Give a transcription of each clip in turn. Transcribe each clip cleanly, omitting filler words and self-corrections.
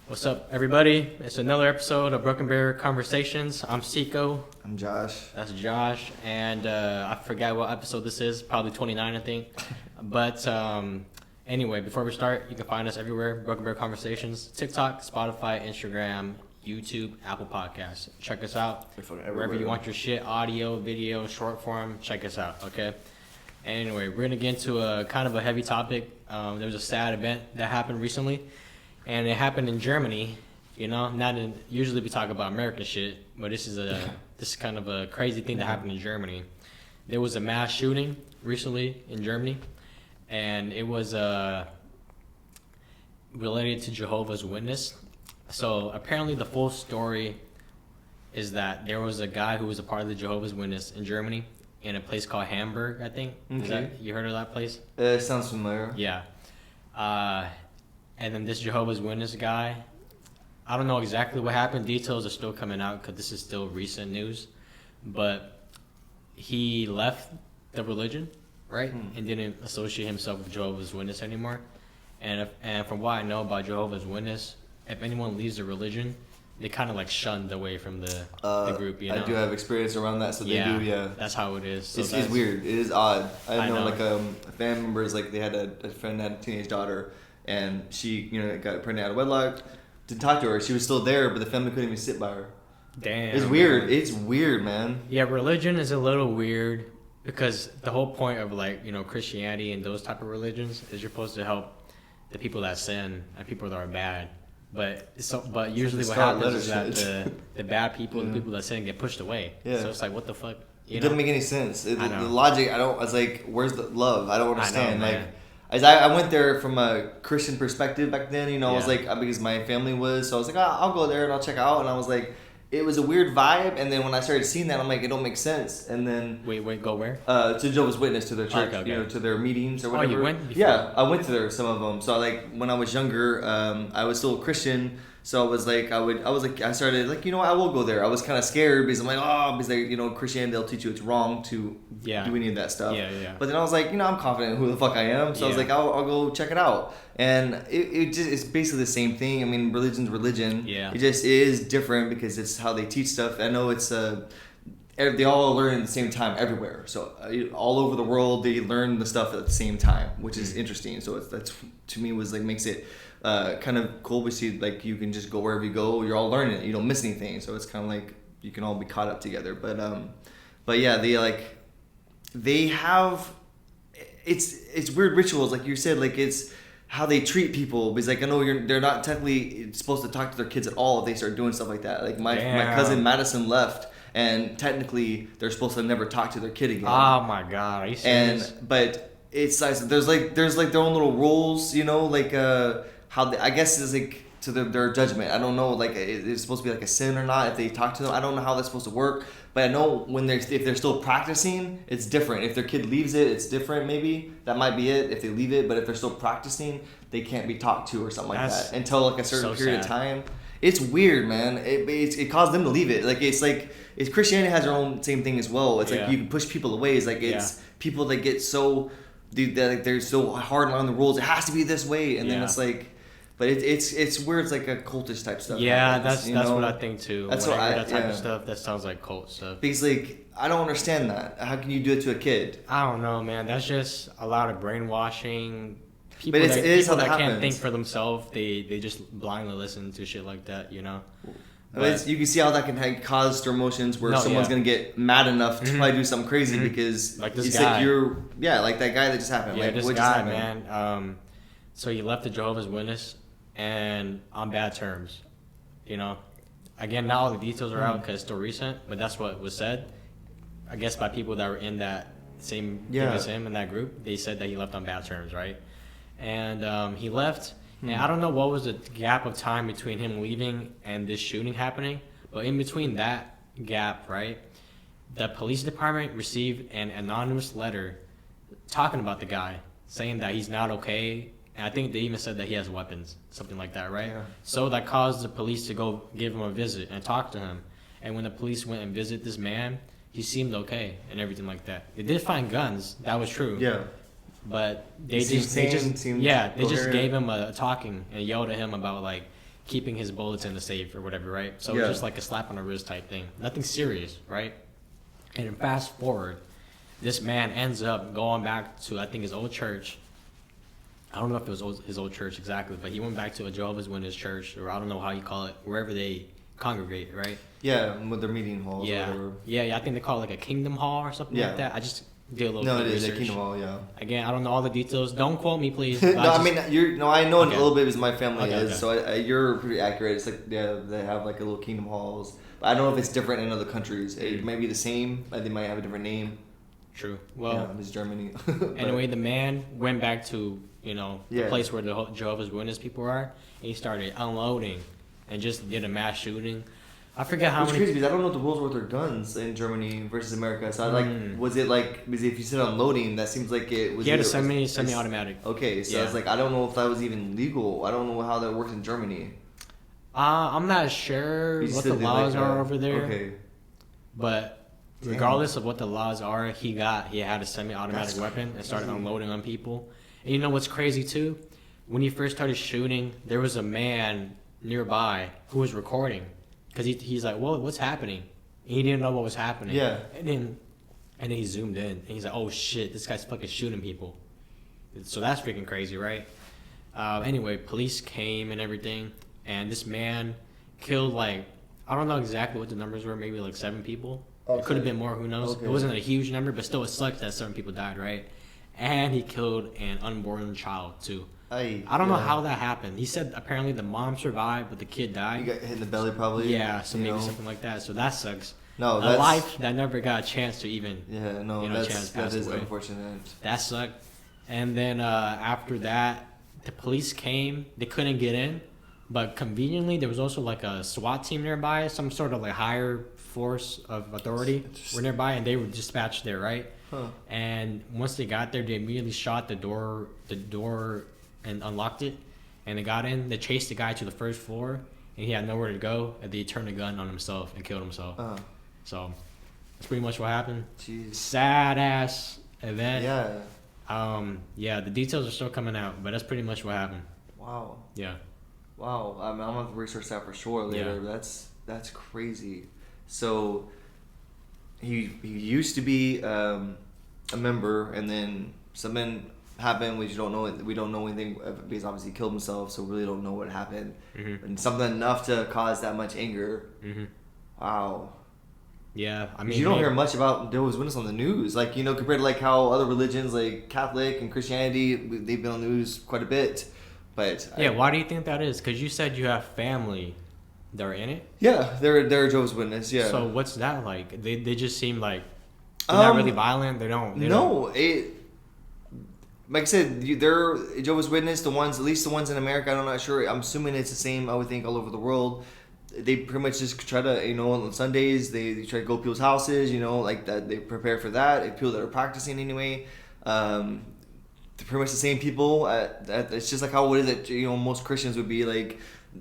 What's up, everybody? It's another episode of Broken Bear Conversations. I'm Seiko. I'm Josh. That's Josh. And I forgot what episode this is. Probably 29, I think. But anyway, before we start, you can find us everywhere. Broken Bear Conversations. TikTok, Spotify, Instagram, YouTube, Apple Podcasts. Check us out. Wherever you want your shit, audio, video, short form, check us out, okay? Anyway, we're going to get into a kind of a heavy topic. There was a sad event that happened recently. And it happened in Germany, you know. Usually we talk about American shit, but this is kind of a crazy thing that happened in Germany. There was a mass shooting recently in Germany, and it was related to Jehovah's Witness. So apparently the full story is that there was a guy who was a part of the Jehovah's Witness in Germany in a place called Hamburg, I think. Okay. You heard of that place? It sounds familiar. Yeah. And then this Jehovah's Witness guy, I don't know exactly what happened. Details are still coming out because this is still recent news. But he left the religion, right? And didn't associate himself with Jehovah's Witness anymore. And from what I know about Jehovah's Witness, if anyone leaves the religion, they kind of like shunned away from the group, you know? I do have experience around that, so they do, yeah. That's how it is. So it's weird. It is odd. I know. Like family members, like they had a friend that had a teenage daughter, and she, got pregnant out of wedlock. Didn't talk to her. She was still there, but the family couldn't even sit by her. Damn. It's weird. Man. It's weird, man. Yeah, religion is a little weird because the whole point of Christianity and those type of religions is you're supposed to help the people that sin and people that are bad. But usually what happens is that the bad people, the people that sin, get pushed away. Yeah. So it's like, what the fuck? It doesn't make any sense. The logic, I was like, where's the love? I don't understand. I know, As I went there from a Christian perspective back then, I was like, because my family was, so I was like, I'll go there and I'll check out. And I was like, it was a weird vibe. And then when I started seeing that, I'm like, it don't make sense. And then wait, go where? To Jehovah's Witness, to their church, okay. To their meetings or whatever. Oh, you went before? Yeah, I went to there, some of them. So when I was younger, I was still a Christian. So I was like, I started like, I will go there. I was kind of scared because I'm like, because Christianity, they'll teach you it's wrong to do any of that stuff. Yeah. But then I was like, I'm confident in who the fuck I am. So I was like, I'll go check it out. And it's basically the same thing. I mean, religion's religion. Yeah. It just is different because it's how they teach stuff. I know it's they all learn at the same time everywhere. So all over the world, they learn the stuff at the same time, which is interesting. So that's to me was like makes it kind of cool. We see like you can just go wherever you go. You're all learning it. You don't miss anything. So it's kind of like you can all be caught up together. But yeah, they have it's weird rituals like you said. Like it's how they treat people because like I know they're not technically supposed to talk to their kids at all if they start doing stuff like that. Like my cousin Madison left. And technically, they're supposed to never talk to their kid again. Oh my god, are you serious? But it's like there's their own little rules, how I guess it's like to their judgment. I don't know, like it's supposed to be like a sin or not if they talk to them. I don't know how that's supposed to work. But I know if they're still practicing, it's different. If their kid leaves it, it's different. Maybe that might be it if they leave it. But if they're still practicing, they can't be talked to or something like that until like a certain period of time. It's weird, man. It caused them to leave it. It's Christianity has their own same thing as well. It's like you can push people away. It's like it's people that get so they're so hard on the rules. It has to be this way, and then it's like, but it's where it's like a cultish type stuff. Yeah, happens, that's what I think too. That's when I hear that type of stuff. That sounds like cult stuff. Because like I don't understand that. How can you do it to a kid? I don't know, man. That's just a lot of brainwashing. People that can't think for themselves, they just blindly listen to shit like that, But you can see how that can cause their emotions where someone's going to get mad enough to probably do something crazy because like this guy. Like that guy that just happened. Yeah, like, this guy, man. So he left the Jehovah's Witness and on bad terms, Again, not all the details are out because it's still recent, but that's what was said. I guess by people that were in that same group as him in that group, they said that he left on bad terms, right? And he left, and I don't know what was the gap of time between him leaving and this shooting happening, but in between that gap, right, the police department received an anonymous letter talking about the guy, saying that he's not okay, and I think they even said that he has weapons, something like that, right? Yeah. So that caused the police to go give him a visit and talk to him, and when the police went and visited this man, he seemed okay and everything like that. They did find guns, that was true. Yeah. But they just gave him a talking and yelled at him about like keeping his bullets in the safe or whatever, right? So Yeah. it's just like a slap on the wrist type thing. Nothing serious, right? And then fast forward, this man ends up going back to, I think, his old church. I don't know if it was his old church exactly, but he went back to a Jehovah's Witness church, or I don't know how you call it, wherever they congregate, right? Yeah, with their meeting halls or Yeah, whatever. yeah. I think they call it like a Kingdom Hall or something Yeah. like that. I just did a little No, bit it of is a research. Kingdom Hall, yeah. Again, I don't know all the details. Don't quote me, please. No, but I just- mean, I know Okay. a little bit because my family Okay, is, okay. so you're pretty accurate. It's like, yeah, they have like a little Kingdom Halls. But I don't know if it's different in other countries. It might be the same, but they might have a different name. True. Yeah, Well, it's Germany. anyway, the man went back to, the Yeah. place where the Jehovah's Witness people are, and he started unloading and just did a mass shooting. I forget how Which is many. crazy because I don't know what the rules were with their guns in Germany versus America. So I Mm. was it like, because if you said unloading, that seems like it was. He had a either- semi-automatic. Okay, so Yeah. I was like, I don't know if that was even legal. I don't know how that works in Germany. I'm not sure You what said the they laws like, are over there, Okay. but Damn. regardless of what the laws are, he had a semi-automatic That's weapon and started crazy. unloading on people. And you know what's crazy too? When he first started shooting, there was a man nearby who was recording, because he's like, "Whoa, what's happening?" And he didn't know what was happening. Yeah. And then he zoomed in, and he's like, "Oh shit, this guy's fucking shooting people." So that's freaking crazy, right? Anyway, police came and everything, and this man killed I don't know exactly what the numbers were, maybe like 7 people. It could have been more, who knows? Okay. It wasn't a huge number, but still it sucks that 7 people died, right? And he killed an unborn child too. I don't know how that happened. He said apparently the mom survived, but the kid You died. got hit in the belly probably. Yeah, so you maybe know? something like that. So that sucks. No, A that's life that never got a chance to even. Yeah, no, Chance that passed is away. unfortunate. That sucked. And then after that, the police came. They couldn't get in, but conveniently there was also like a SWAT team nearby, some sort of like higher force of authority were nearby, and they were dispatched there, right? Huh. And once they got there, they immediately shot the door, and unlocked it. And they got in. They chased the guy to the first floor, and he had nowhere to go. And they turned the gun on himself and killed himself. So that's pretty much what happened. Jeez. Sad ass event. Yeah. Yeah, the details are still coming out, but that's pretty much what happened. Wow. Yeah. Wow. I'm gonna have to research that for sure later. Yeah. That's crazy. So he used to be a member, and then something happened which you don't know. We don't know anything because obviously he killed himself, so we really don't know what happened. Mm-hmm. And something enough to cause that much anger. Mm-hmm. Wow. Yeah, I 'Cause mean, you don't hear much about Jehovah's Witness on the news, compared to how other religions like Catholic and Christianity, they've been on the news quite a bit. But Yeah, why do you think that is? Because you said you have family that are in it. yeah, they're a Jehovah's Witness. Yeah. So what's that like? They just seem like they're not really violent. They don't. Like I said, they're Jehovah's Witness. The ones, at least the ones in America, I'm not sure. I'm assuming it's the same. I would think all over the world. They pretty much just try to, on Sundays, they try to go to people's houses, like that. They prepare for that. People that are practicing anyway. They're pretty much the same people. It's just like how what is it? Most Christians would be like.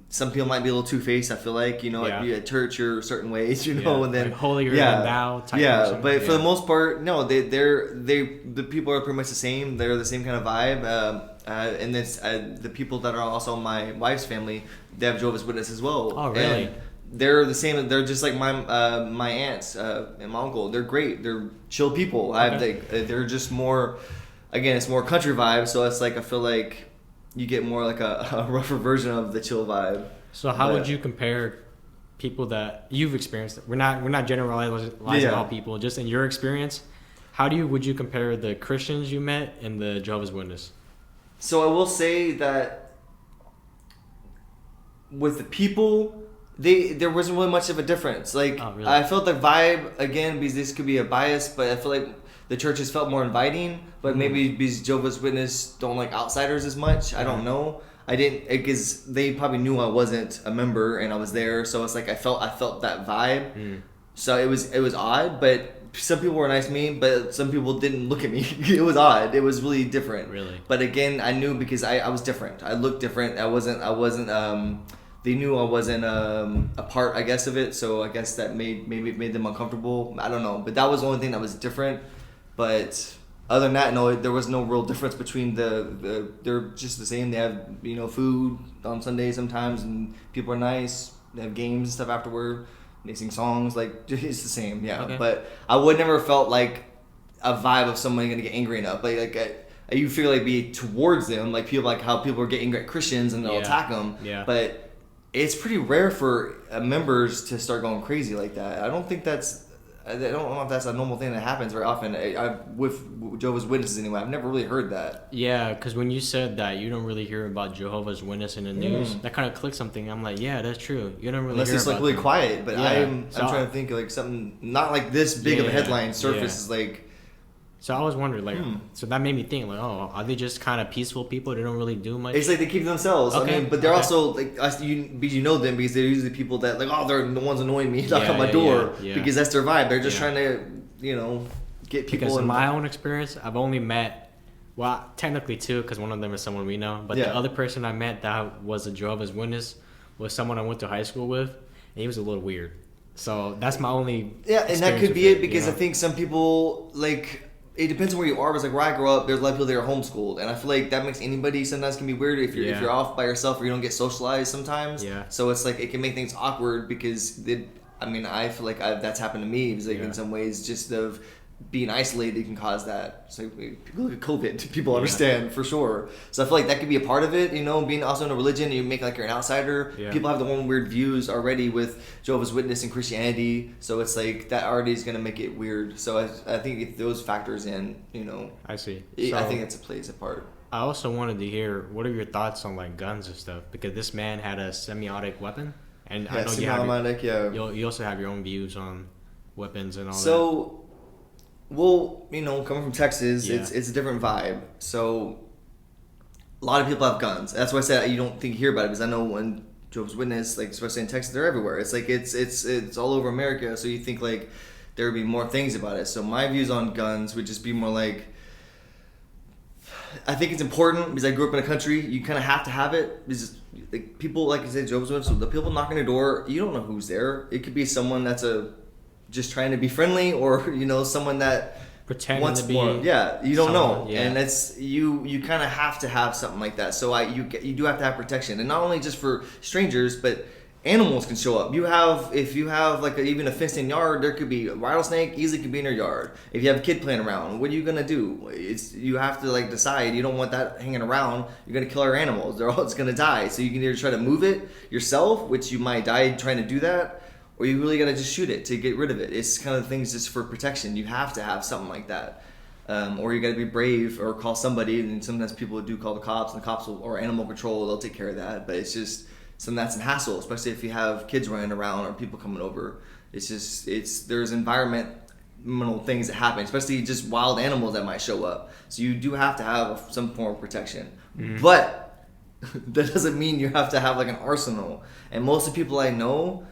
Some people might be a little two-faced. I feel like Yeah. at church you're certain ways, and then like holier than thou type person. But for the most part, no, the people are pretty much the same. They're the same kind of vibe. And then the people that are also my wife's family, they have Jehovah's Witness as well. Oh, really? And they're the same. They're just like my aunts and my uncle. They're great. They're chill people. They're just more. Again, it's more country vibe. So it's like I feel like you get more like a rougher version of the chill vibe. So how would you compare people that you've experienced? We're not generalizing all people. Just in your experience, would you compare the Christians you met and the Jehovah's Witness? So I will say that with the people, there wasn't really much of a difference. Like Oh, really? I felt the vibe again, because this could be a bias, but I feel like the churches felt more inviting. But maybe because Jehovah's Witness don't like outsiders as much. I don't know. I didn't, because they probably knew I wasn't a member and I was there, so it's like I felt that vibe. So it was odd, but some people were nice to me, but some people didn't look at me. It was odd. It was really different. Really? But again, I knew because I was different. I looked different. I wasn't. They knew I wasn't a part, I guess, of it. So I guess that made them uncomfortable. I don't know, but that was the only thing that was different. But other than that, no, there was no real difference between they're just the same. They have, food on Sunday sometimes, and people are nice. They have games and stuff afterward. They sing songs, like, it's the same, yeah. Okay. But I would never felt like a vibe of someone gonna get angry enough. You feel like be towards them, like people, like how people are getting angry at Christians and they'll Yeah. attack them. Yeah. But it's pretty rare for members to start going crazy like that. I don't know if that's a normal thing that happens very often. With Jehovah's Witnesses anyway, I've never really heard that. Yeah, because when you said that you don't really hear about Jehovah's Witness in the news, that kind of clicked something. I'm like, yeah, that's true. You don't really Unless hear it's like about really them. quiet, but Yeah. I'm So trying to think of like something not like this big of a Yeah, headline yeah. surface is So I was wondering, like, so that made me think, like, oh, are they just kind of peaceful people? They don't really do much. it's like they keep to themselves. Okay, I mean, but they're okay. also like you know them because they're usually people that like, oh, they're the ones annoying me, knock Yeah, on my yeah, door yeah. because that's their vibe. They're just Yeah. trying to get people. Because in in my own experience, I've only met, well, technically two, because one of them is someone we know. But Yeah. the other person I met that was a Jehovah's Witness was someone I went to high school with, and he was a little weird. So that's my only. Yeah, and that experience could with be it because you I know? think some people like. It depends on where you are. Because like where I grew up, there's a lot of people that are homeschooled, and I feel like that makes anybody sometimes can be weird if Yeah. you're off by yourself or you don't get socialized sometimes. Yeah. So it's like it can make things awkward because I feel like that's happened to me. It's like Yeah. in some ways, just of being isolated can cause that. So people look at COVID, people Yeah. understand for sure. So I feel like that could be a part of it. Being also in a religion, you make like you're an outsider. Yeah. People have their own weird views already with Jehovah's Witness and Christianity. So it's like that already is gonna make it weird. So I think if those factors in, I see. I So- think it plays a part. I also wanted to hear what are your thoughts on like guns and stuff because this man had a semiotic weapon, and I know you also have your own views on weapons and all that. So, well, coming from Texas, Yeah. it's a different vibe. So, a lot of people have guns. That's why I said you don't think you hear about it because I know when Jehovah's Witness, like especially in Texas, they're everywhere. It's like it's all over America. So you think like there would be more things about it. So my views on guns would just be more like. I think it's important because I grew up in a country. You kind of have to have it because like, people, like you said, Jehovah's Witnesses. So the people knocking the door, you don't know who's there. It could be someone that's just trying to be friendly, or someone that pretending wants to be more. Yeah, you don't know, someone, yeah. and it's you kind of have to have something like that. So you do have to have protection, and not only just for strangers, but animals can show up. If you have like even a fenced-in yard, there could be a rattlesnake easily could be in your yard. If you have a kid playing around, what are you gonna do? You have to like decide. You don't want that hanging around. You're gonna kill our animals. They're all just gonna die. So you can either try to move it yourself, which you might die trying to do that, or you really gotta just shoot it to get rid of it. It's kind of things just for protection. You have to have something like that. Or you got to be brave or call somebody, and sometimes people do call the cops, and the cops or animal control, they'll take care of that. But it's just something that's a hassle, especially if you have kids running around or people coming over. There's environmental things that happen, especially just wild animals that might show up. So you do have to have some form of protection. But that doesn't mean you have to have like an arsenal. And most of the people I know,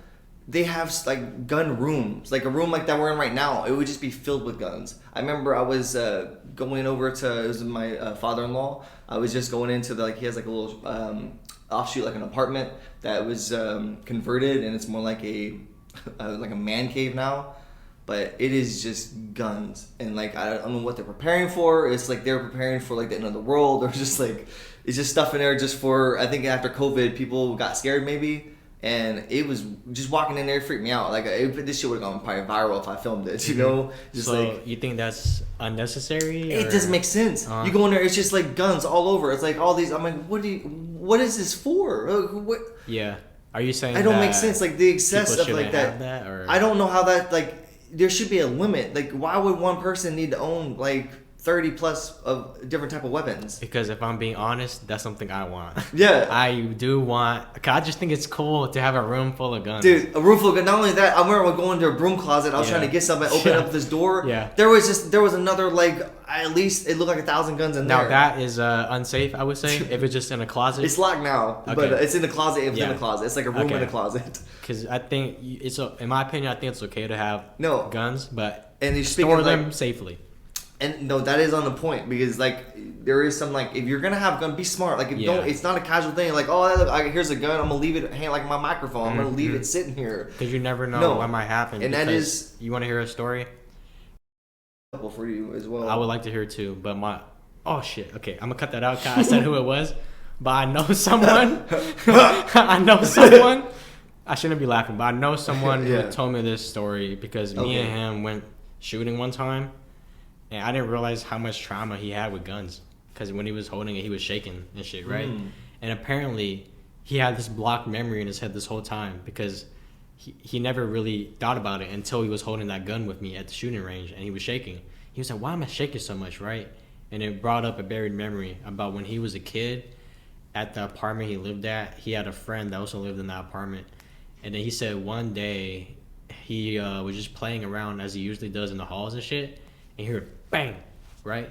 they have like gun rooms, like a room like that we're in right now. It would just be filled with guns. I remember I was going over to, it was my father-in-law. I was just going into he has like a little offshoot, like an apartment that was converted, and it's more like a man cave now. But it is just guns, and like I don't know what they're preparing for. It's like they're preparing for like the end of the world, or just like it's just stuff in there just for. I think after COVID, people got scared maybe. And it was just walking in there freaked me out. Like this shit would have gone probably viral if I filmed it, Just so like you think that's unnecessary? it doesn't make sense. You go in there, it's just like guns all over. It's like all these. I'm like, what is this for? What? Yeah. Are you saying I don't that make sense. Like the excess people of like shouldn't that. have that, or? I don't know how that like. There should be a limit. Like, why would one person need to own like 30 plus of different type of weapons? Because if I'm being honest, that's something I want. Yeah. I do want. I just think it's cool to have a room full of guns. Dude, a room full of guns. Not only that, I remember going to a broom closet. I was Yeah. trying to get something, open up this door. Yeah. There was another like at least it looked like 1,000 guns in Now there. that is unsafe, I would say, if it's just in a closet. It's locked now, but Okay. it's in the closet. It's in Yeah. the closet. It's like a room Okay. in a closet. Because I think in my opinion, I think it's okay to have No. guns, but And you speak store of them like, safely. and no, that is on the point because like there is some like if you're gonna have a gun, be smart. Like if Yeah. don't, it's not a casual thing. Like here's a gun. I'm gonna leave it hang like my microphone. I'm gonna leave it sitting here. Because you never know No. what might happen. And that because is- you want to hear a story? couple for you as well. I would like to hear too, but oh shit. Okay, I'm gonna cut that out. 'Cause I said who it was, but I know someone. I know someone. I shouldn't be laughing, but I know someone Yeah. who told me this story because me and him went shooting one time, and I didn't realize how much trauma he had with guns. Because when he was holding it, he was shaking and shit, right? And apparently, he had this blocked memory in his head this whole time because he never really thought about it until he was holding that gun with me at the shooting range and he was shaking. He was like, why am I shaking so much, right? And it brought up a buried memory about when he was a kid at the apartment he lived at. He had a friend that also lived in that apartment. And then he said one day he was just playing around as he usually does in the halls and shit. And he heard bang, right?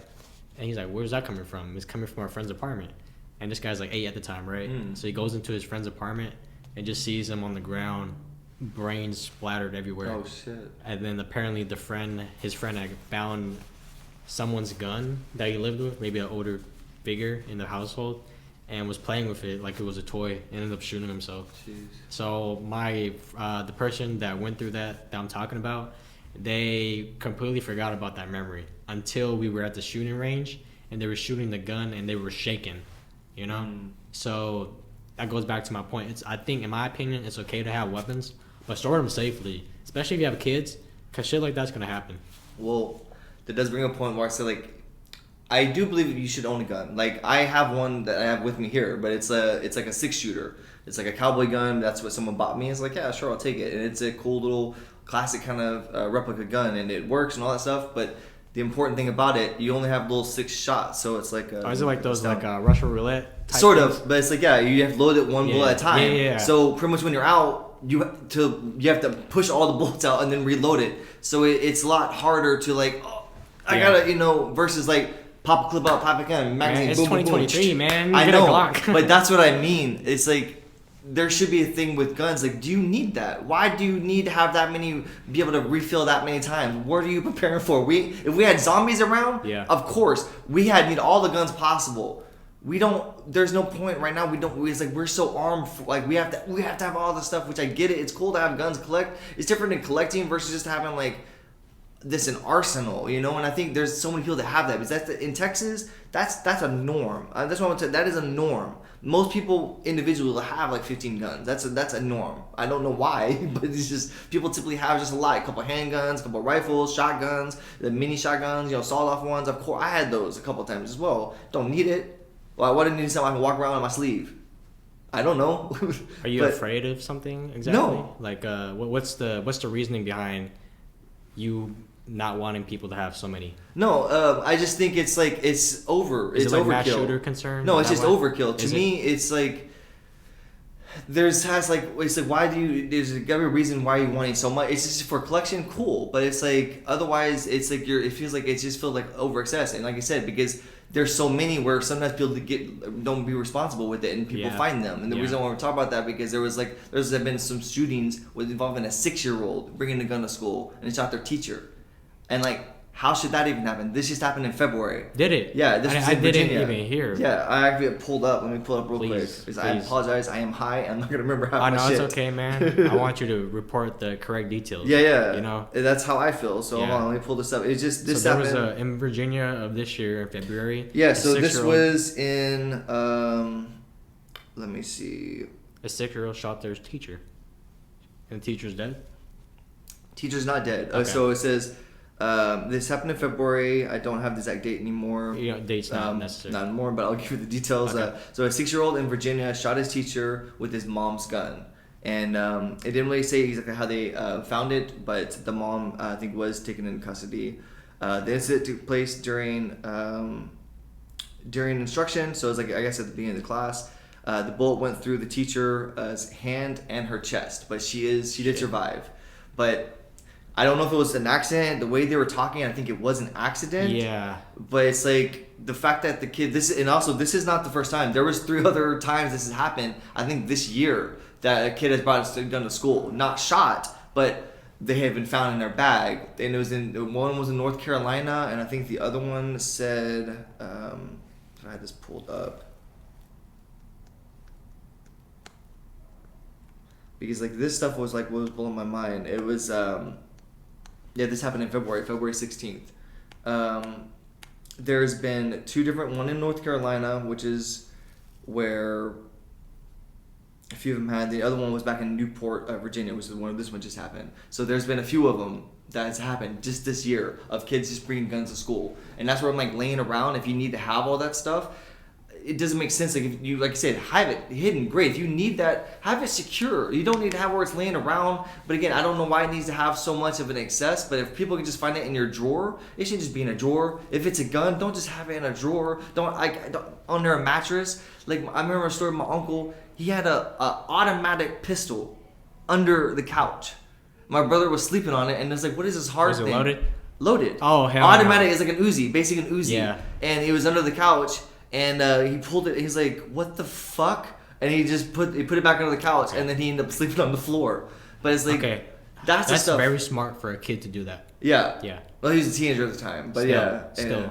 And he's like, where's that coming from? It's coming from our friend's apartment. And this guy's like 8 at the time, right? So he goes into his friend's apartment and just sees him on the ground, brains splattered everywhere. Oh shit! And then apparently his friend had found someone's gun that he lived with, maybe an older figure in the household, and was playing with it like it was a toy and ended up shooting himself. Jeez. So the person that went through that I'm talking about, they completely forgot about that memory until we were at the shooting range and they were shooting the gun and they were shaking, you know? So that goes back to my point. I think, in my opinion, it's okay to have weapons, but store them safely, especially if you have kids, because shit like that's going to happen. Well, that does bring a point where I say, like, I do believe you should own a gun. Like, I have one that I have with me here, but it's like a 6-shooter. It's like a cowboy gun. That's what someone bought me. It's like, yeah, sure, I'll take it. And it's a cool little classic kind of replica gun, and it works and all that stuff. But the important thing about it, you only have little 6 shots, so it's like. Is it like those Russian roulette type sort things? of, but it's like, yeah, you have to load it one bullet at a time. Yeah. So pretty much when you're out, you have to push all the bullets out and then reload it. So it's a lot harder to like, I gotta, versus like pop a clip out, pop a gun, magazine, it's boom, 2023, boom, man. I Get know, a Glock. but that's what I mean. It's like there should be a thing with guns. Like, do you need that? Why do you need to have that many? Be able to refill that many times? What are you preparing for? If we had zombies around, of course we need all the guns possible. We don't. There's no point right now. We don't. It's like we're so armed. Like we have to have all this stuff. Which I get it. It's cool to have guns, collect. It's different than collecting versus just having like this an arsenal, And I think there's so many people that have that because in Texas, that's a norm. That's what I'm saying. That is a norm. Most people individually will have like 15 guns. That's a norm. I don't know why, but it's just people typically have just a lot. A couple handguns, a couple rifles, shotguns, the mini shotguns, sawed-off ones. Of course, I had those a couple times as well. Don't need it. Well, why do I need something I can walk around on my sleeve? I don't know. Are you afraid of something exactly? No. Like, what's the reasoning behind you not wanting people to have so many? No, I just think it's like it's over. Is it's it like overkill. mass shooter concern? No, it's just overkill. To Is me, it's like it's like why do you? There's gotta be a reason why you want it so much. It's just for collection, cool. But it's like otherwise, it's like it feels like it just feels like over excess. And like I said, because there's so many where sometimes people don't be responsible with it, and people find them. And the reason why we're talking about that because there's been some shootings involving a 6-year-old bringing a gun to school and it shot their teacher. And like, how should that even happen? This just happened in February. Did it? Yeah, this was in Virginia. Didn't even hear. Yeah, I actually pulled up. Let me pull it up real quick. Please. I apologize. I am high. I'm not gonna remember half my shit. It's okay, man. I want you to report the correct details. Yeah. That's how I feel. So hold on, let me pull this up. It's just this happened. There was in Virginia of this year in February. Yeah, so this was in let me see. A 6-year-old shot their teacher, and the teacher's dead. Teacher's not dead. Okay. So it says. This happened in February. I don't have the exact date anymore. Date's not necessary. Not anymore, but I'll give you the details. Okay. So a 6-year-old in Virginia shot his teacher with his mom's gun. And it didn't really say exactly how they found it, but the mom, I think, was taken into custody. The incident took place during instruction. So it was like, I guess, at the beginning of the class. The bullet went through the teacher's hand and her chest, but she did survive. But I don't know if it was an accident. The way they were talking, I think it was an accident. Yeah. But it's like the fact that the kid, this is not the first time. There was 3 other times this has happened. I think this year that a kid has brought a gun to school, not shot, but they had been found in their bag. And one was in North Carolina, and I think the other one said, I had this pulled up. Because like this stuff was like what was blowing my mind. It was this happened in February 16th. There's been 2 different, one in North Carolina, which is where a few of them had. The other one was back in Newport, Virginia, which is one. This one just happened. So there's been a few of them that has happened just this year of kids just bringing guns to school, and that's where I'm like laying around. If you need to have all that stuff, it doesn't make sense. Like if you, like I said, have it hidden, great. If you need that, have it secure. You don't need to have where it's laying around. But again, I don't know why it needs to have so much of an excess. But if people can just find it in your drawer, it should just be in a drawer. If it's a gun, don't just have it in a drawer. Don't under a mattress. Like I remember a story of my uncle. He had a automatic pistol under the couch. My brother was sleeping on it, and it was like, "What is this hard thing?" Was it loaded? Loaded. Oh, hell automatic no. is like an Uzi, basically an Uzi. Yeah. And he was under the couch. And he pulled it. He's like, "What the fuck?" And he just put it back under the couch, and then he ended up sleeping on the floor. But it's like, that's the stuff. Very smart for a kid to do that. Yeah. Yeah. Well, he was a teenager at the time, but Still.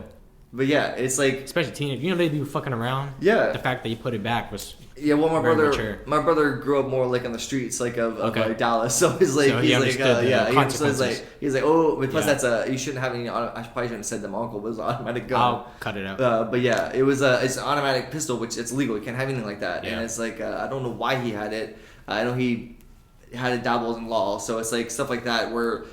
But yeah, it's like, Especially teenagers. You know they be fucking around. Yeah. The fact that you put it back was. yeah. Well, Very mature. my brother grew up more like on the streets, like of like Dallas. So he's like, So he understood the he consequences. was he's like, oh, but plus Yeah. that's you shouldn't have any. I probably shouldn't have said that my uncle was an automatic gun. I'll cut it out. But yeah, it was it's an automatic pistol, which it's legal. You can't have anything like that. Yeah. And it's like I don't know why he had it. I know he had it dabbled in law, so it's like stuff like that where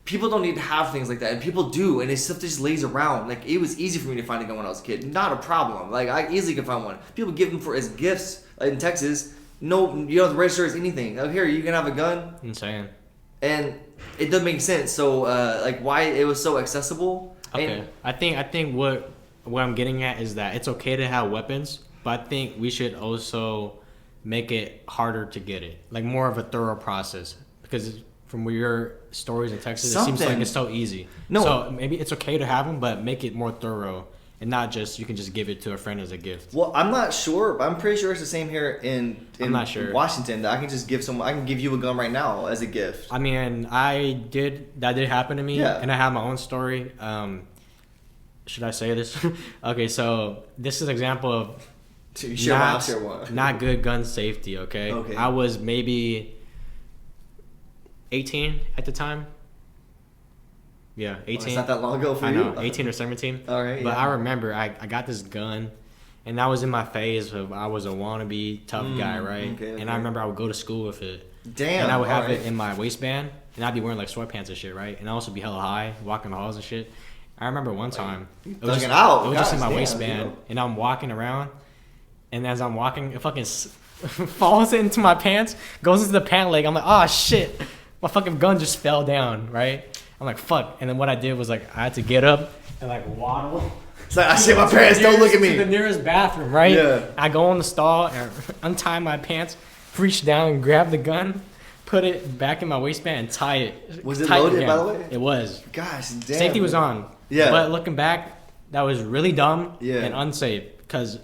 people don't need to have things like that, and people do, and it's stuff that just lays around. Like it was easy for me to find a gun when I was a kid, not a problem. Like I easily could find one. People give them as gifts in Texas. No, you don't have to register as anything. Oh, here you can have a gun, Insane. and it doesn't make sense. So like why it was so accessible. Okay. And, I think what I'm getting at is that it's okay to have weapons, but I think we should also make it harder to get it, like more of a thorough process. Because from your stories in Texas, it seems like it's so easy. No. So maybe it's okay to have them, but make it more thorough and not just you can just give it to a friend as a gift. Well, I'm not sure, but I'm pretty sure it's the same here in I'm not sure. Washington. That I can just give I can give you a gun right now as a gift. I mean, that did happen to me, Yeah. and I have my own story. Should I say this? Okay, so this is an example of You share one, I'll share one. not good gun safety. Okay, Okay. I was maybe 18 at the time. Yeah, 18. Well, it's not that long ago for I you. know, 18 or 17. All right, But yeah. I remember I got this gun, and that was in my phase of I was a wannabe tough guy, right? okay. And I remember I would go to school with it. Damn. And I would have alright. it in my waistband, and I'd be wearing like sweatpants and shit, right? And I'd also be hella high, walking the halls and shit. I remember one time, it was thugging out. it was just in Gosh, my damn, waistband, you know. and I'm walking around, and as I'm walking, it fucking falls into my pants, goes into the pant leg. I'm like, oh shit, my fucking gun just fell down, right? I'm like, fuck. And then what I did was like, I had to get up and like waddle. It's like, I shit my parents, don't look at To the me. nearest bathroom, right? Yeah. I go in the stall and untie my pants, reach down and grab the gun, put it back in my waistband and tie it. Was it tight loaded, again. by the way? It was. Gosh, damn. Safety was on. Yeah. But looking back, that was really dumb Yeah. and unsafe because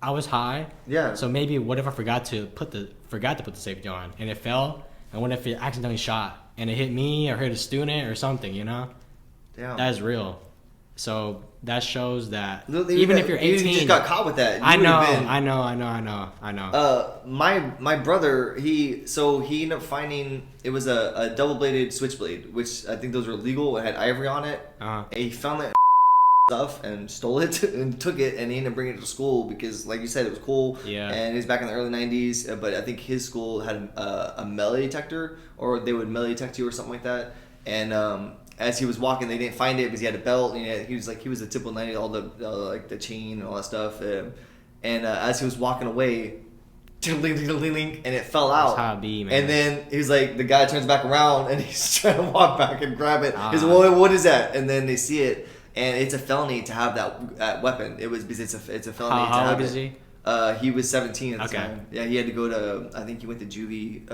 I was high. Yeah. So maybe what if I forgot to put the safety on and it fell? And what if it accidentally shot and it hit me or hit a student or something, you know? Damn. That is real. So that shows that Look, even if you're 18, you just got caught with that. You I would've know, been- I know. My brother, he ended up finding it was a double bladed switchblade, which I think those were illegal. It had ivory on it. Uh-huh. And he found that stuff and stole it and took it, and he ended up bringing it to school because, like you said, it was cool. Yeah. And it was back in the early '90s, but I think his school had a melee detector, or they would melee detect you or something like that. And as he was walking, they didn't find it because he had a belt. And he was a typical 90s, all the like the chain and all that stuff. And as he was walking away, and it fell out. That's how it be, man. And then he's like, the guy turns back around and he's trying to walk back and grab it. He's like, Ah. well, what is that? And then they see it, and it's a felony to have that weapon. It was because it's a felony to How have old it. is he? He was 17 at the Okay. time. Yeah, he had to go to, I think he went to juvie.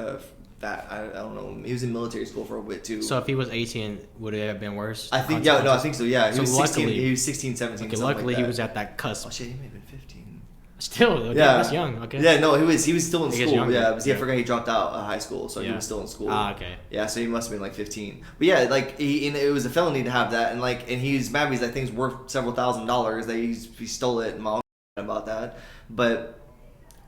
I don't know. He was in military school for a bit too. So if he was 18, would it have been worse? I think I think so. Yeah, he So was 16. luckily- He was 16, 17. Okay, something luckily like he that. was at that cusp. Oh shit, he may have been 15. Still, okay, Yeah, that's young. Okay. Yeah, no, he was still in He gets school. younger, Yeah, because I yeah. forgot he dropped out of high school, so he Yeah. was still in school. Ah, okay. Yeah, so he must have been like 15. But yeah, like it was a felony to have that, and he's mad because that thing's worth several $1,000s. He stole it, and my uncle about that. But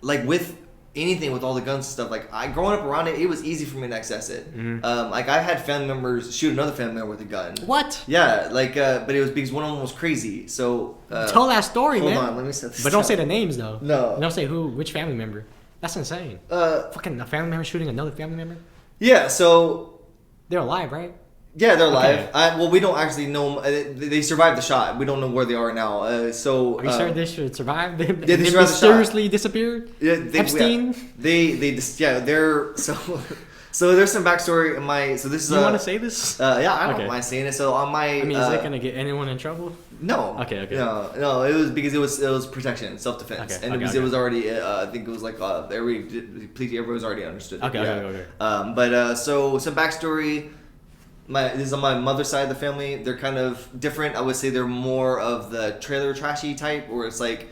like with anything with all the guns and stuff. Like I growing up around it was easy for me to access it. Like I had family members shoot another family member with a gun. What? Yeah, like but it was because one of them was crazy. So Tell that story, man. hold on, let me set this. But don't down. say the names though. No. Don't say which family member. That's insane. Fucking a family member shooting another family member. Yeah, so They're alive, right? yeah, they're alive. Okay. Well, we don't actually know. They survived the shot. We don't know where they are now. So Are you sure they should survive? They survived the shot. mysteriously disappeared. Yeah, Epstein. They just they're so there's some backstory in my so this is You want to say this? yeah, I don't Okay. mind saying it. So on my I mean, is it gonna get anyone in trouble? no. Okay. No, it was because it was protection, self defense, Okay, and okay, because okay. it was already I think it was like everyone was already understood. Okay, Yeah. okay. But so some backstory. This is on my mother's side of the family. They're kind of different. I would say they're more of the trailer trashy type, where it's like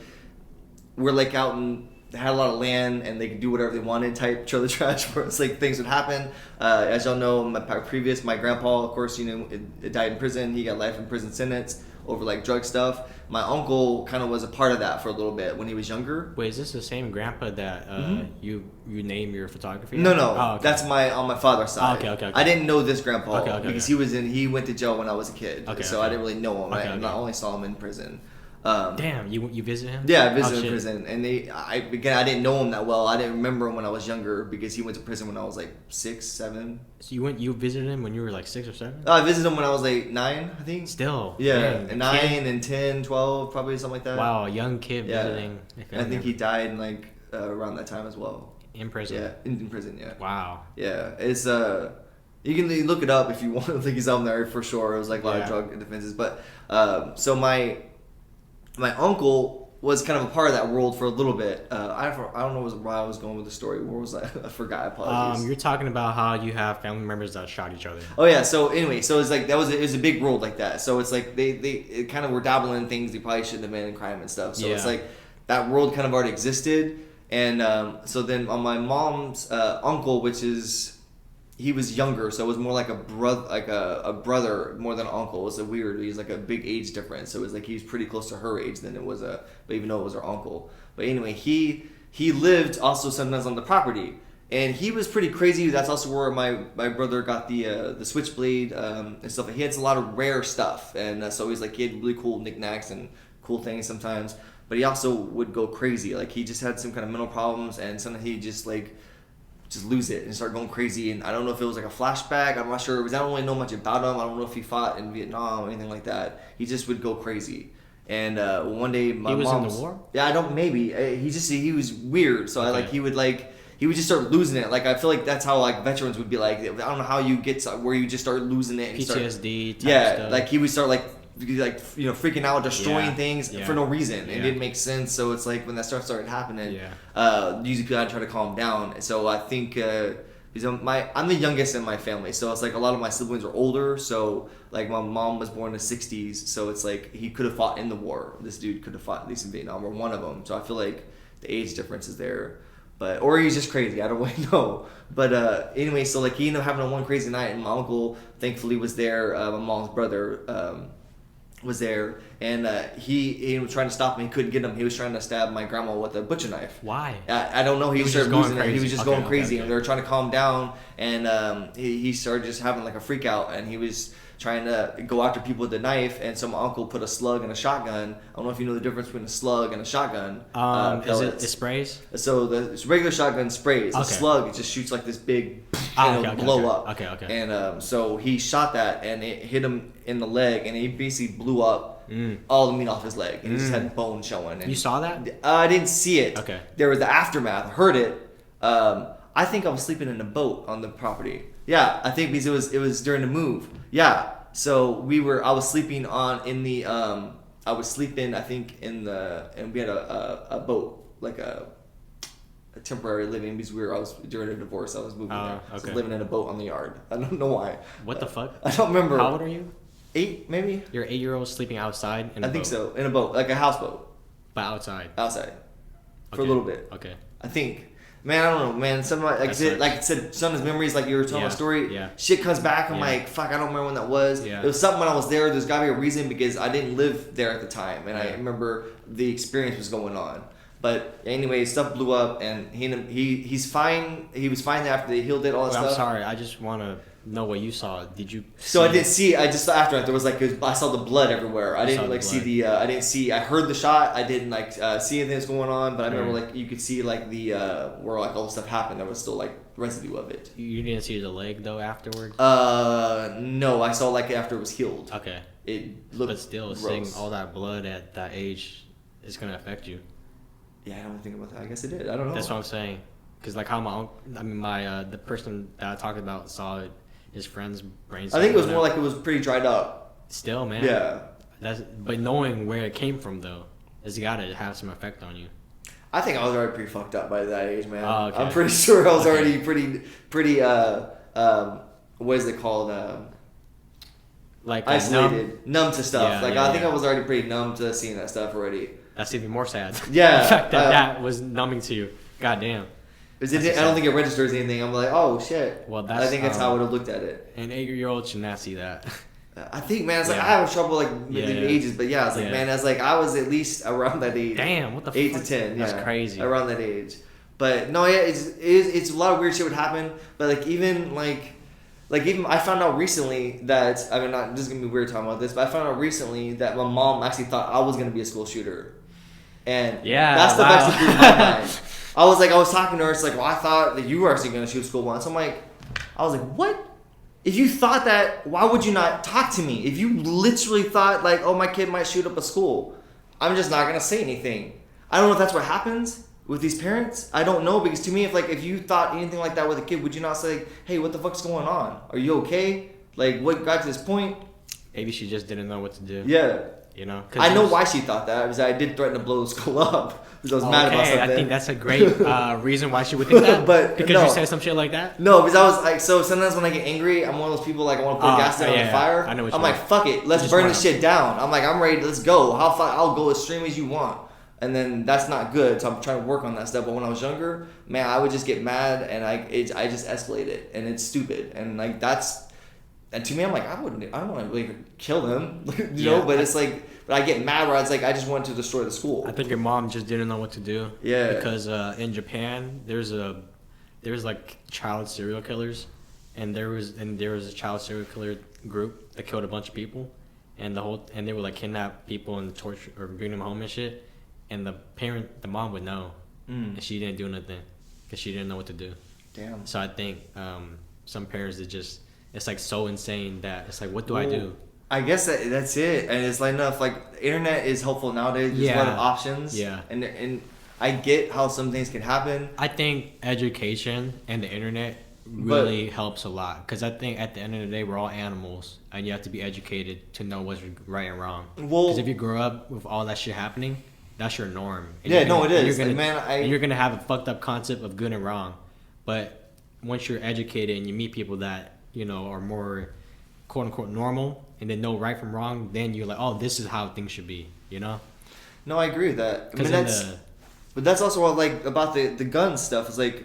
we're like out and they had a lot of land and they could do whatever they wanted type trailer trash, where it's like things would happen. As y'all know, my grandpa, of course, it died in prison. He got life in prison sentence over like drug stuff. My uncle kind of was a part of that for a little bit when he was younger. Wait, is this the same grandpa that you name your photography? No, after? no, Oh, okay. that's on my father's side. Okay. I didn't know this grandpa Okay. because he went to jail when I was a kid. Okay, so okay. I didn't really know him. Okay, I only saw him in prison. Damn, you visit him? Yeah, I visited Oh, in shit. prison, and I didn't know him that well. I didn't remember him when I was younger because he went to prison when I was like 6, 7. So you visited him when you were like 6 or 7? I visited him when I was like 9, I think. Still. Yeah, man, and 9 kid- and 10, 12, probably something like that. Wow, a young kid Yeah. visiting. a And I family think he member died in like around that time as well. in prison. Yeah, in prison. Yeah. Wow. Yeah, it's you can look it up if you want. I think he's on there for sure. It was like a lot Yeah. of drug defenses, but so my uncle was kind of a part of that world for a little bit. I don't know why I was going with the story. Where was I? I forgot. Apologies. You're talking about how you have family members that shot each other. Oh yeah. So anyway, so it's like it was a big world like that. So it's like they kind of were dabbling in things they probably shouldn't have been in crime and stuff. So it's Yeah. like that world kind of already existed. And so then on my mom's uncle, which is he was younger, so it was more like a brother more than an uncle. It was weird. He's like a big age difference. So it was like he was pretty close to her age than it was but even though it was her uncle. But anyway, he lived also sometimes on the property. And he was pretty crazy. That's also where my brother got the switchblade and stuff. He had a lot of rare stuff, and so he's like he had really cool knickknacks and cool things sometimes. But he also would go crazy. Like he just had some kind of mental problems, and sometimes he just lose it and start going crazy. And I don't know if it was like a flashback. I'm not sure because I don't really know much about him. I don't know if he fought in Vietnam or anything like that. He just would go crazy. And one day my He was in the mom's- war? Yeah, I don't. Maybe he was weird. So Okay. he would just start losing it. Like I feel like that's how like veterans would be like. I don't know how you get to where you just start losing it. And PTSD type yeah, stuff. like he would start freaking out, destroying Yeah, things yeah. for no reason. It Yeah. didn't make sense. So it's like when that stuff started happening, usually people had to try to calm him down. So I think because I'm the youngest in my family, so it's like a lot of my siblings are older. So like my mom was born in the '60s, so it's like he could have fought in the war. This dude could have fought at least in Vietnam, or one of them. So I feel like the age difference is there. But or he's just crazy. I don't really know. But anyway, so like he ended up having one crazy night, and my uncle thankfully was there. My mom's brother was there, and he was trying to stop him. He couldn't get him. He was trying to stab my grandma with a butcher knife. Why? I don't know. He was started just going losing it. He was crazy. just Okay, going crazy, okay. and they were trying to calm him down. And he started just having like a freak out, and he was trying to go after people with the knife. And so my uncle put a slug in a shotgun. I don't know if you know the difference between a slug and a shotgun. Is it pellets. sprays? So the regular shotgun sprays. The Okay. slug, it just shoots like this big, Okay, blow up. Okay. And so he shot that, and it hit him in the leg, and he basically blew up all the meat off his leg, and he just had bone showing. And You saw that? I didn't see it. Okay. There was the aftermath. I heard it. I think I was sleeping in a boat on the property. Yeah, I think because it was during the move. Yeah. So I was sleeping I was sleeping, I think, and we had a boat, like a temporary living because I was during a divorce. I was moving there. So I okay. was living in a boat on the yard. I don't know why. What the fuck? I don't remember. How old are you? 8 maybe? You're 8-year-old sleeping outside in a I think boat. so. In a boat, like a houseboat, But outside. outside, for a Okay. little bit. Okay. I think. Man, I don't know, man. Some like I That said, sucks. like I said, some of his memories, like you were telling Yeah, my story. yeah. Shit comes back. I'm Yeah. like, fuck, I don't remember when that was. Yeah. It was something when I was there. There's gotta be a reason because I didn't live there at the time, and I Yeah. remember the experience was going on. But anyway, stuff blew up, and he's fine. He was fine after they healed it, all that Well, stuff. I'm sorry. I just want to know what you saw. Did you? So I see- didn't see. I just saw after it. There was like I saw the blood everywhere. I You saw didn't the like see blood. the. I didn't see. I heard the shot. I didn't like see anything that's going on. But I remember Mm. like you could see like the where like all the stuff happened. There was still like residue of it. You didn't see the leg though afterwards. No, I saw like after it was healed. Okay. It looked. But still, gross. seeing all that blood at that age is gonna affect you. Yeah, I don't think about that. I guess it did. I don't know. That's what I'm saying. Cause like how my the person that I talked about saw it, his friend's brain. I think it was went more out. like it was pretty dried up. Still, man. Yeah. But knowing where it came from though, it's gotta have some effect on you. I think I was already pretty fucked up by that age, man. Oh, okay. I'm pretty sure I was Okay. already pretty what is it called? Like Isolated, numb to stuff. Yeah, like yeah, I think yeah. I was already pretty numb to seeing that stuff already. That's even more sad. Yeah, the fact that that was numbing to you. God damn. Because That's I don't think it registers anything. I'm like, oh shit. Well, I think that's how I would have looked at it. An 8-year-old should not see that. I think, man, it's like Yeah. I have trouble like with Yeah, the yeah. ages, but yeah, it's like Yeah. man, as like I was at least around that age. Damn, what the 8 fuck? to 10. That's yeah, crazy. Around that age. But no, yeah, it's a lot of weird shit would happen. But like even I found out recently that I mean not this is gonna be weird talking about this, but I found out recently that my mom actually thought I was gonna be a school shooter. And Yeah, that's the wow. best thing in my mind. I was talking to her, it's like, well, I thought that you were actually gonna shoot school once. I'm like, I was like, what? If you thought that, why would you not talk to me? If you literally thought like, oh, my kid might shoot up a school, I'm just not gonna say anything. I don't know if that's what happens with these parents. I don't know, because to me, if you thought anything like that with a kid, would you not say, hey, what the fuck's going on? Are you okay? Like, what got to this point? Maybe she just didn't know what to do. Yeah. You know? 'Cause I know there's- why she thought that, because I did threaten to blow the school up, because I was mad about Okay, something. I think that's a great reason why she would think that. But because no. you said some shit like that. No, because I was like, so sometimes when I get angry, I'm one of those people like I want to put gas down on yeah, the fire. I know what I'm you like, mean. fuck it, let's just burn wanna- this shit down. I'm like, I'm ready, let's go. I'll go as extreme as you want. And then that's not good, so I'm trying to work on that stuff. But when I was younger, man, I would just get mad and I just escalate it, and it's stupid. And like and to me, I'm like, I don't want to really kill them, you know. Yeah, But it's like, but I get mad where it's like, I just want to destroy the school. I think your mom just didn't know what to do. Yeah. Because in Japan, there's like child serial killers, and there was a child serial killer group that killed a bunch of people, and they would like kidnap people and torture or bring them home and shit, and the mom would know, and she didn't do nothing because she didn't know what to do. Damn. So I think some parents it's like so insane that it's like, what do I do? I guess that's it, and it's like enough. Like the internet is helpful nowadays. There's a lot of Yeah. options. Yeah. And I get how some things can happen. I think education and the internet really helps a lot, because I think at the end of the day we're all animals, and you have to be educated to know what's right and wrong. Well- Because if you grow up with all that shit happening, that's your norm. And Yeah, you're no, gonna- it and is. You're gonna, Like, man, and you're gonna have a fucked up concept of good and wrong, but once you're educated and you meet people that are more quote unquote normal and they know right from wrong, then you're like, oh, this is how things should be. No, I agree with that. I mean, Because but that's also what I like about the gun stuff. Is like,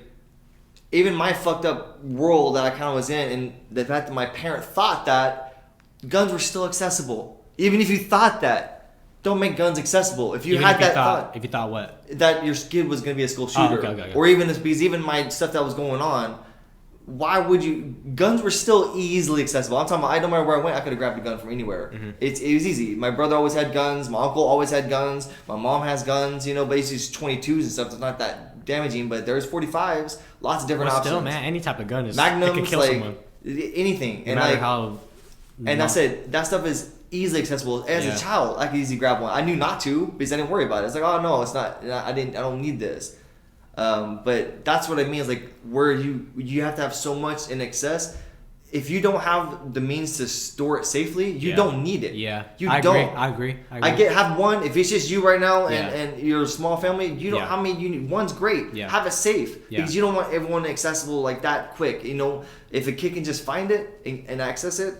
even my fucked up world that I kind of was in, and the fact that my parent thought that guns were still accessible. Even if you thought that, don't make guns accessible. If you even had if you that thought, if you thought what? that your kid was going to be a school Oh, shooter, okay. or even because even my stuff that was going on, why would you? Guns were still easily accessible. I'm talking about, no matter where I went, I could have grabbed a gun from anywhere. Mm-hmm. It was easy. My brother always had guns. My uncle always had guns. My mom has guns. But he's just 22s and stuff. It's not that damaging, but there's 45s. Lots of different Well, options. still, man, any type of gun is Magnums, it can kill like someone. anything, No and matter like how. and I said that stuff is easily accessible. As Yeah. a child, I could easily grab one. I knew not to because I didn't worry about it. It's like, oh no, it's not. I don't need this. But that's what I mean. Is like where you have to have so much in excess. If you don't have the means to store it safely, you Yeah. don't need it. Yeah, you I don't. agree. I have one. If it's just you right now and, Yeah. and you're a small family, you don't. Yeah. How many you need? One's great. Yeah. Have it safe Yeah. because you don't want everyone accessible like that quick. If a kid can just find it and access it,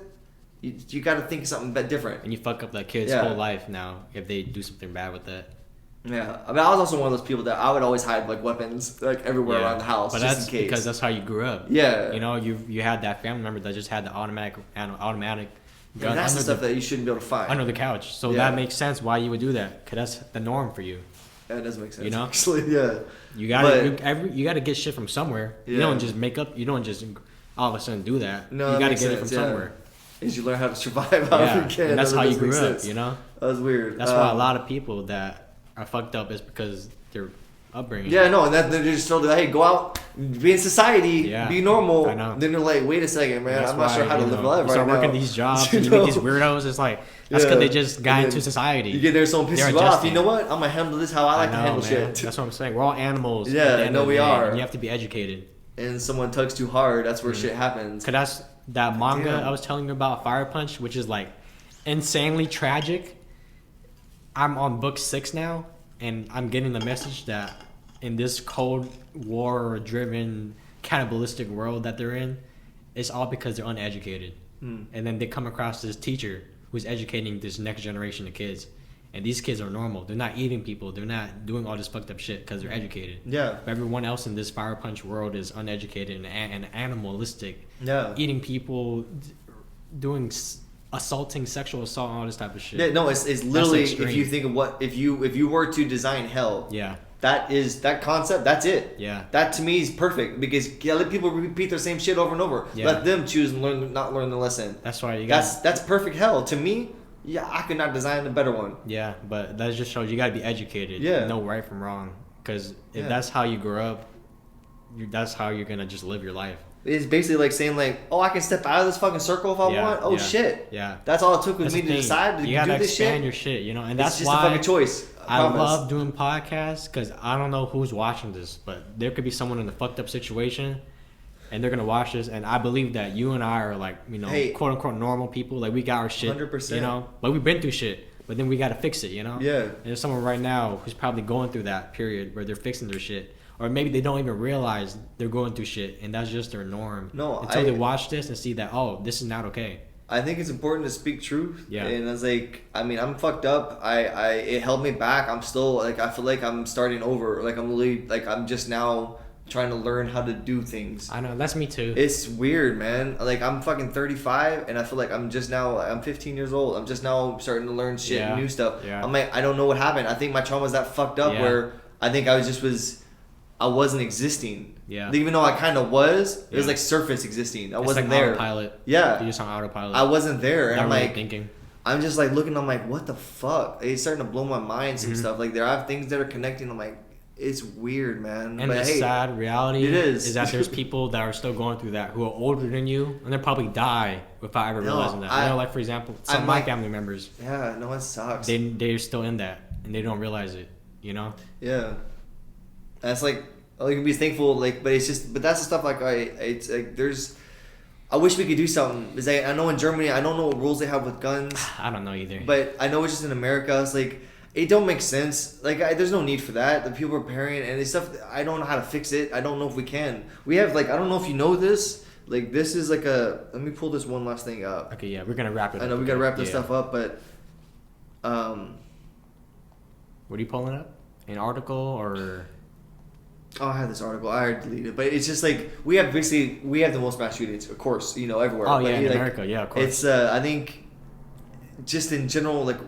you got to think of something bit different. And you fuck up that kid's Yeah. whole life now if they do something bad with it. Yeah, I mean, I was also one of those people that I would always hide like weapons like everywhere Yeah. around the house, But just that's in case. because that's how you grew up. Yeah. You had that family member that just had the automatic gun And that's the under stuff that you shouldn't be able to find. under the couch. So Yeah. that makes sense why you would do that, because that's the norm for you. That doesn't make sense. You know? Actually, yeah. You gotta get shit from somewhere. Yeah. You don't just make up. You don't just all of a sudden do that. No, you that gotta makes get it sense, from somewhere. Is you learn how to survive however Yeah, you can. and that's That how you doesn't make grew up. sense. You know. That was weird. That's why a lot of people that are fucked up is because their upbringing. Yeah, no, and that they're just told, hey, go out, be in society, be normal. I know. Then they're like, wait a second, man, That's I'm not sure how to live life right start now. working these jobs You and you know? meet these weirdos. It's like that's because they just got into society. You get there, someone pisses They're you off. adjusting. You know what? I'm gonna handle this how I like to handle man. shit. That's what I'm saying. We're all animals. Yeah, at the end no, of the we day, are. And you have to be educated. And someone tugs too hard, that's where shit happens. Cause that's that manga Damn. I was telling you about, Fire Punch, which is like insanely tragic. I'm on book 6 now, and I'm getting the message that in this Cold War-driven cannibalistic world that they're in, it's all because they're uneducated. And then they come across this teacher who's educating this next generation of kids. And these kids are normal. They're not eating people. They're not doing all this fucked up shit because they're educated. Yeah. But everyone else in this Fire Punch world is uneducated and animalistic. Yeah. Eating people, doing assaulting, sexual assault, and all this type of shit. Yeah, no, it's literally, extreme. if you think of what, if you were to design hell, Yeah. that concept, that's it. Yeah. That to me is perfect because let people repeat the same shit over and over. Yeah. Let them choose and not learn the lesson. That's why you got. That's perfect hell to me. Yeah, I could not design a better one. Yeah, but that just shows you got to be educated. Yeah. Know right from wrong. Because if Yeah. that's how you grow up, that's how you're gonna just live your life. It's basically like saying like, oh, I can step out of this fucking circle if I Yeah, want. Oh yeah, shit. Yeah. That's all it took was That's me the to thing. decide to You gotta do this expand shit. your shit, you know, and It's that's just why a fucking choice. I promise. love doing podcasts because I don't know who's watching this, but there could be someone in a fucked up situation, and they're gonna watch this, and I believe that you and I are like, you know, Hey. quote unquote normal people, like we got our shit, 100%. you know, but we've been through shit, but then we gotta fix it, you know. Yeah. And there's someone right now who's probably going through that period where they're fixing their shit. Or maybe they don't even realize they're going through shit, and that's just their norm. No, until they watch this and see that, oh, this is not okay. I think it's important to speak truth. Yeah. And it's like, I mean, I'm fucked up. It held me back. I'm still like, I feel like I'm starting over. Like I'm really, like I'm just now trying to learn how to do things. I know, that's me too. It's weird, man. Like I'm fucking 35, and I feel like I'm 15 years old. I'm just now starting to learn shit, Yeah. new stuff. Yeah. I'm like, I don't know what happened. I think my trauma was that fucked up Yeah. where I think I wasn't existing. Yeah. Even though I kind of was, it was Yeah. like surface existing. I It's wasn't like there. autopilot. Yeah. You're just on autopilot. I wasn't there, and Not I'm really like, thinking. I'm just like looking. I'm like, what the fuck? It's starting to blow my mind. Mm-hmm. Some stuff like there. I have things that are connecting. I'm like, it's weird, man. And but the hey, sad reality it is. that there's people that are still going through that who are older than you, and they'll probably die without ever No, realizing that. I- You know, like for example, some I'm of my like- family members, yeah, no, it sucks. they're still in that, and they don't realize it. You know? Yeah, that's like, oh, you can be thankful, like, but it's just, but that's the stuff like it's like there's. I wish we could do something. Is I know in Germany, I don't know what rules they have with guns, I don't know either. but I know it's just in America. It's like it don't make sense. Like there's no need for that. The people are pairing and it's stuff. I don't know how to fix it. I don't know if we can. We have like I don't know if you know this. Like this is like a. Let me pull this one last thing up. Okay, yeah, we're gonna wrap it up. I know we okay? gotta wrap this Yeah. stuff up, but What are you pulling up? An article or? oh, I have this article. I already deleted it, but it's just like we have the most mass shootings, of course, you know, everywhere. Oh But yeah, in like, America, yeah, of course. It's I think just in general, like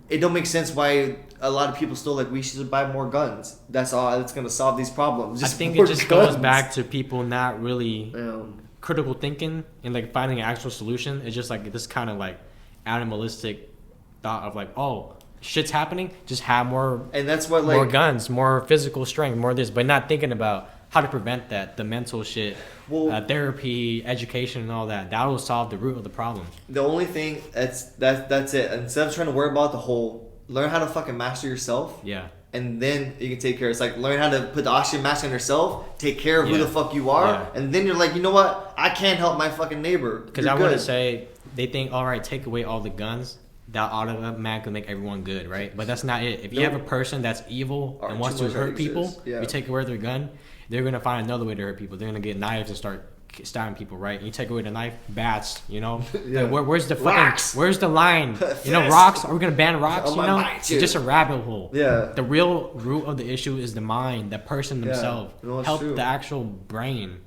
it don't make sense why a lot of people still like we should buy more guns. That's all. That's gonna solve these problems. I Just think more it just guns. goes back to people not really Um, critical thinking and like finding an actual solution. It's just like this kind of like animalistic thought of like, oh, shit's happening, just have more and that's what more like guns, more physical strength, more this, but not thinking about how to prevent that, the mental shit, Well- therapy, education, and all that. That will solve the root of the problem. the only thing that's it. Instead of trying to worry about the whole, learn how to fucking master yourself. Yeah. And then you can take care. It's like learn how to put the oxygen mask on yourself, take care of who Yeah. the fuck you are, Yeah. and then you're like, you know what? I can't help my fucking neighbor. Because You're I want to good. say, they think, all right, take away all the guns, that automatically make everyone good, right? But that's not it. If you Nope. have a person that's evil Or and wants too to much hurt people, exist. Yeah. you take away their gun, they're going to find another way to hurt people. They're going to get knives and start stabbing people, right? You take away the knife, bats, you know? Yeah. Like, where's the fucking, Rocks. where's the line? You know, Fist. rocks? Are we going to ban rocks, Oh, you my know? mind, It's too. just a rabbit hole. Yeah. The real root of the issue is the mind, the person Yeah. themselves. No, it's Help true. the actual brain,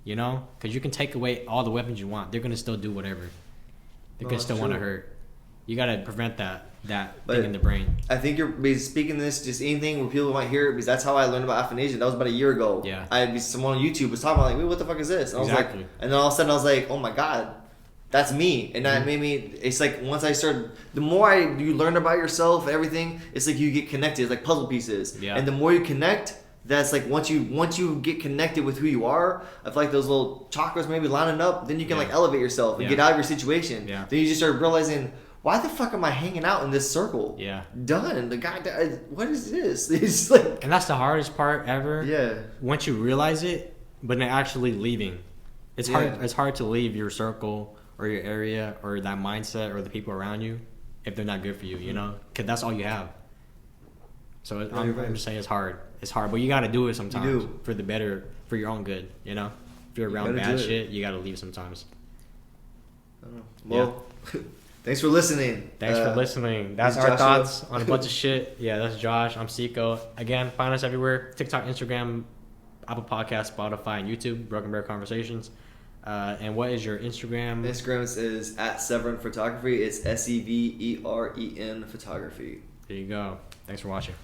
you know? Because you can take away all the weapons you want. They're going to still do whatever. They're No, going to it's still want to true. hurt. You got to prevent that. that But thing in the brain. I think you're speaking this just anything where people might hear it because that's how I learned about Aphantasia. That was about a year ago. Yeah. Someone on YouTube was talking about like, wait, what the fuck is this? And I was Exactly. like, and then all of a sudden I was like, oh my god, that's me. And that made me. It's like once I started, the more you learn about yourself, everything, it's like you get connected. It's like puzzle pieces. Yeah. And the more you connect, that's like once you get connected with who you are, I feel like those little chakras maybe lining up, then you can like elevate yourself and Yeah. get out of your situation. Yeah. Then you just start realizing, why the fuck am I hanging out in this circle? Yeah. Done. The guy died. What is this? It's like. And that's the hardest part ever. Yeah. Once you realize it, but then actually leaving. It's hard. Yeah. It's hard to leave your circle or your area or that mindset or the people around you if they're not good for you. You know, because that's all you have. So Yeah, I'm you're right. just saying it's hard. It's hard, but you got to do it sometimes You do. for the better, for your own good. You know, if you're around gotta bad do it. shit, you got to leave sometimes. I don't know. Well, thanks for listening. Thanks for listening. That's this our is Joshua. thoughts on a bunch of shit. Yeah, that's Josh. I'm Seiko. Again, find us everywhere: TikTok, Instagram, Apple Podcasts, Spotify, and YouTube. Broken Bear Conversations. And what is your Instagram? Instagram is @Severn Photography. It's SEVEREN Photography. There you go. Thanks for watching.